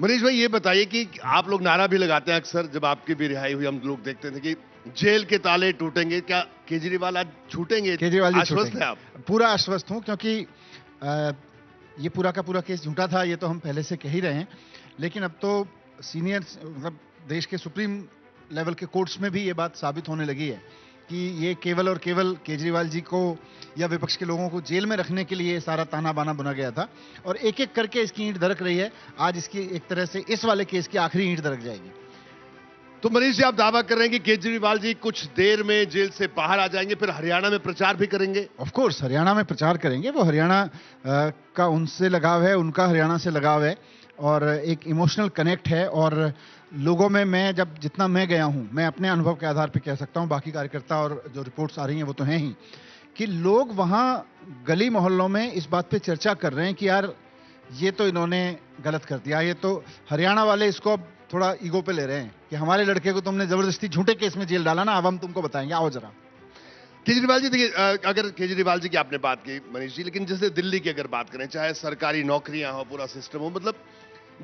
मनीष भाई, ये बताइए कि आप लोग नारा भी लगाते हैं अक्सर, जब आपकी भी रिहाई हुई हम लोग देखते थे कि जेल के ताले टूटेंगे। क्या केजरीवाल आज छूटेंगे? केजरीवाल जी आश्वस्त छूटेंगे। हैं आप? पूरा आश्वस्त हूं, क्योंकि अ, ये पूरा का पूरा केस झूठा था, ये तो हम पहले से कह ही रहे हैं। लेकिन अब तो सीनियर मतलब देश के सुप्रीम लेवल के कोर्ट्स में भी ये बात साबित होने लगी है कि ये केवल और केवल केजरीवाल जी को या विपक्ष के लोगों को जेल में रखने के लिए सारा ताना बाना बुना गया था, और एक एक करके इसकी ईंट दरक रही है। आज इसकी एक तरह से इस वाले केस की आखिरी ईंट दरक जाएगी। तो मनीष जी, आप दावा कर रहे हैं कि केजरीवाल जी कुछ देर में जेल से बाहर आ जाएंगे, फिर हरियाणा में प्रचार भी करेंगे? ऑफ कोर्स हरियाणा में प्रचार करेंगे। वो हरियाणा का उनसे लगाव है, उनका हरियाणा से लगाव है, और एक इमोशनल कनेक्ट है। और लोगों में मैं जब जितना मैं गया हूं, मैं अपने अनुभव के आधार पर कह सकता हूं, बाकी कार्यकर्ता और जो रिपोर्ट्स आ रही हैं वो तो हैं ही, कि लोग वहां गली मोहल्लों में इस बात पे चर्चा कर रहे हैं कि यार ये तो इन्होंने गलत कर दिया। ये तो हरियाणा वाले इसको अब थोड़ा ईगो पे ले रहे हैं कि हमारे लड़के को तुमने जबरदस्ती झूठे केस में जेल डाला ना, अब हम तुमको बताएंगे, आओ जरा। केजरीवाल जी, देखिए, अगर केजरीवाल जी की आपने बात की मनीष जी, लेकिन जैसे दिल्ली की अगर बात करें, चाहे सरकारी नौकरियां हो, पूरा सिस्टम हो, मतलब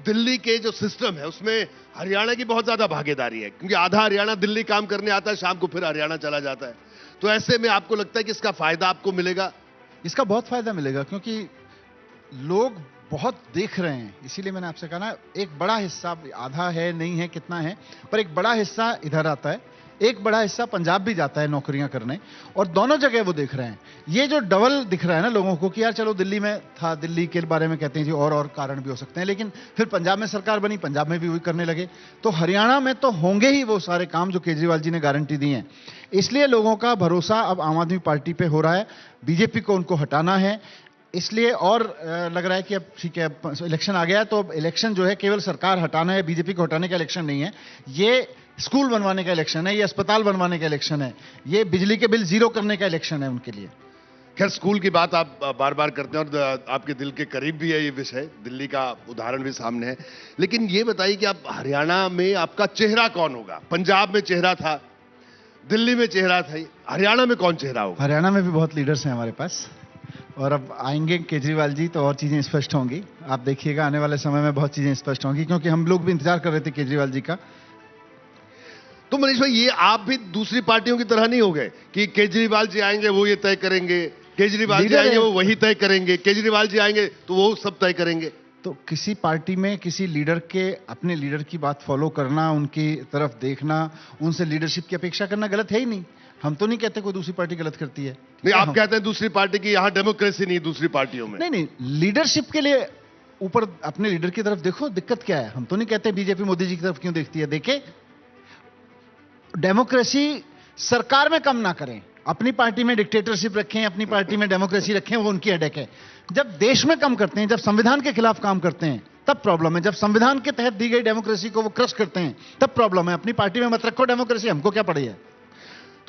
दिल्ली के जो सिस्टम है उसमें हरियाणा की बहुत ज्यादा भागीदारी है, क्योंकि आधा हरियाणा दिल्ली काम करने आता है, शाम को फिर हरियाणा चला जाता है। तो ऐसे में आपको लगता है कि इसका फायदा आपको मिलेगा? इसका बहुत फायदा मिलेगा, क्योंकि लोग बहुत देख रहे हैं। इसीलिए मैंने आपसे कहा ना, एक बड़ा हिस्सा, आधा है नहीं है कितना है, पर एक बड़ा हिस्सा इधर आता है, एक बड़ा हिस्सा पंजाब भी जाता है नौकरियां करने, और दोनों जगह वो देख रहे हैं। ये जो डबल दिख रहा है ना लोगों को कि यार चलो दिल्ली में था, दिल्ली के बारे में कहते हैं जी, और कारण भी हो सकते हैं, लेकिन फिर पंजाब में सरकार बनी, पंजाब में भी वही करने लगे, तो हरियाणा में तो होंगे ही वो सारे काम जो केजरीवाल जी ने गारंटी दी है। इसलिए लोगों का भरोसा अब आम आदमी पार्टी पे हो रहा है। बीजेपी को उनको हटाना है, इसलिए और लग रहा है कि अब ठीक है, इलेक्शन आ गया, तो अब इलेक्शन जो है केवल सरकार हटाना है, बीजेपी को हटाने का इलेक्शन नहीं है। ये स्कूल बनवाने का इलेक्शन है, ये अस्पताल बनवाने का इलेक्शन है, ये बिजली के बिल जीरो करने का इलेक्शन है उनके लिए। खैर, स्कूल की बात आप बार बार करते हैं और आपके दिल के करीब भी है ये विषय, दिल्ली का उदाहरण भी सामने है। लेकिन ये बताइए कि आप हरियाणा में आपका चेहरा कौन होगा? पंजाब में चेहरा था, दिल्ली में चेहरा था, हरियाणा में कौन चेहरा होगा? हरियाणा में भी बहुत लीडर्स हैं हमारे पास, और अब आएंगे केजरीवाल जी तो और चीजें स्पष्ट होंगी। आप देखिएगा आने वाले समय में बहुत चीजें स्पष्ट होंगी, क्योंकि हम लोग भी इंतजार कर रहे थे केजरीवाल जी का। तो मनीष भाई, ये आप भी दूसरी पार्टियों की तरह नहीं हो गए कि केजरीवाल जी आएंगे वो ये तय करेंगे, केजरीवाल जी आएंगे वो वही तय करेंगे, केजरीवाल जी आएंगे तो वो सब तय करेंगे? तो किसी पार्टी में किसी लीडर के अपने लीडर की बात फॉलो करना, उनकी तरफ देखना, उनसे लीडरशिप की अपेक्षा करना गलत है ही नहीं। हम तो नहीं कहते कोई दूसरी पार्टी गलत करती है। नहीं, आप कहते हैं दूसरी पार्टी की, यहां डेमोक्रेसी नहीं दूसरी पार्टियों में। नहीं नहीं, लीडरशिप के लिए ऊपर अपने लीडर की तरफ देखो, दिक्कत क्या है? हम तो नहीं कहते बीजेपी मोदी जी की तरफ क्यों देखती है, देखे डेमोक्रेसी सरकार में कम ना करें, अपनी पार्टी में डिक्टेटरशिप रखें, अपनी पार्टी में डेमोक्रेसी रखें, वो उनकी हेडेक है। जब देश में कम करते हैं, जब संविधान के खिलाफ काम करते हैं, तब प्रॉब्लम है। जब संविधान के तहत दी गई डेमोक्रेसी को वो क्रश करते हैं, तब प्रॉब्लम है। अपनी पार्टी में मत रखो डेमोक्रेसी, हमको क्या पड़ी है।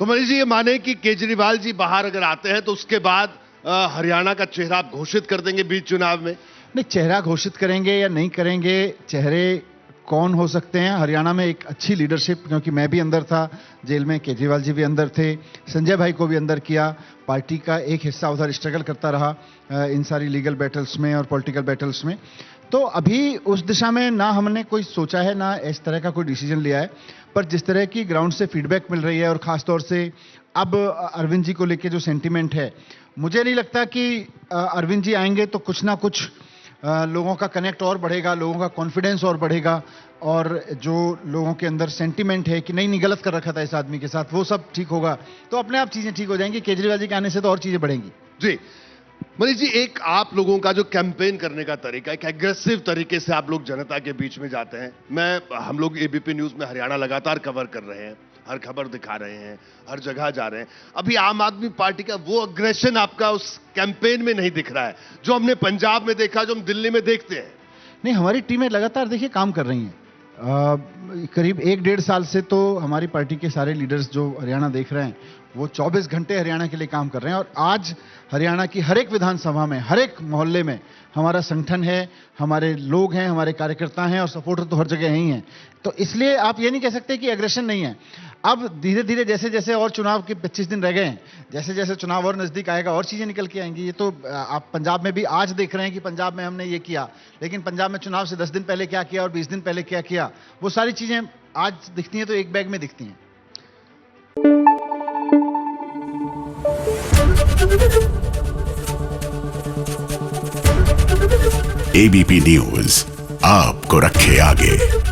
तो मनीष जी, ये माने कि केजरीवाल जी बाहर अगर आते हैं तो उसके बाद हरियाणा का चेहरा आप घोषित कर देंगे बीच चुनाव में? नहीं, चेहरा घोषित करेंगे या नहीं करेंगे, चेहरे कौन हो सकते हैं? हरियाणा में एक अच्छी लीडरशिप, क्योंकि मैं भी अंदर था जेल में, केजरीवाल जी भी अंदर थे, संजय भाई को भी अंदर किया, पार्टी का एक हिस्सा उधर स्ट्रगल करता रहा इन सारी लीगल बैटल्स में और पॉलिटिकल बैटल्स में। तो अभी उस दिशा में ना हमने कोई सोचा है, ना इस तरह का कोई डिसीजन लिया है, पर जिस तरह की ग्राउंड से फीडबैक मिल रही है, और खासतौर से अब अरविंद जी को लेके जो सेंटिमेंट है, मुझे नहीं लगता कि अरविंद जी आएंगे तो कुछ ना कुछ लोगों का कनेक्ट और बढ़ेगा, लोगों का कॉन्फिडेंस और बढ़ेगा, और जो लोगों के अंदर सेंटीमेंट है कि नहीं गलत कर रखा था इस आदमी के साथ, वो सब ठीक होगा, तो अपने आप चीजें ठीक हो जाएंगी। केजरीवाल जी के आने से तो और चीजें बढ़ेंगी। जी मनीष जी, एक आप लोगों का जो कैंपेन करने का तरीका, एक एग्रेसिव तरीके से आप लोग जनता के बीच में जाते हैं। हम लोग एबीपी न्यूज में हरियाणा लगातार कवर कर रहे हैं, हर खबर दिखा रहे हैं, हर जगह जा रहे हैं। अभी आम आदमी पार्टी का वो अग्रेशन आपका उस कैंपेन में नहीं दिख रहा है जो हमने पंजाब में देखा, जो हम दिल्ली में देखते हैं। नहीं, हमारी टीमें लगातार देखिए काम कर रही हैं। करीब 1-1.5 साल से तो हमारी पार्टी के सारे लीडर्स जो हरियाणा देख रहे हैं वो 24 घंटे हरियाणा के लिए काम कर रहे हैं और आज हरियाणा की हर एक विधानसभा में, हर एक मोहल्ले में हमारा संगठन है, हमारे लोग हैं, हमारे कार्यकर्ता हैं और सपोर्टर तो हर जगह ही हैं। तो इसलिए आप ये नहीं कह सकते कि एग्रेशन नहीं है। अब धीरे धीरे जैसे जैसे और चुनाव के 25 दिन रह गए हैं, जैसे जैसे चुनाव और नजदीक आएगा और चीजें निकल के आएंगी। ये तो आप पंजाब में भी आज देख रहे हैं कि पंजाब में हमने ये किया, लेकिन पंजाब में चुनाव से 10 दिन पहले क्या किया और 20 दिन पहले क्या किया, वो सारी चीजें आज दिखती हैं तो एक बैग में दिखती हैं। एबीपी न्यूज आपको रखे आगे।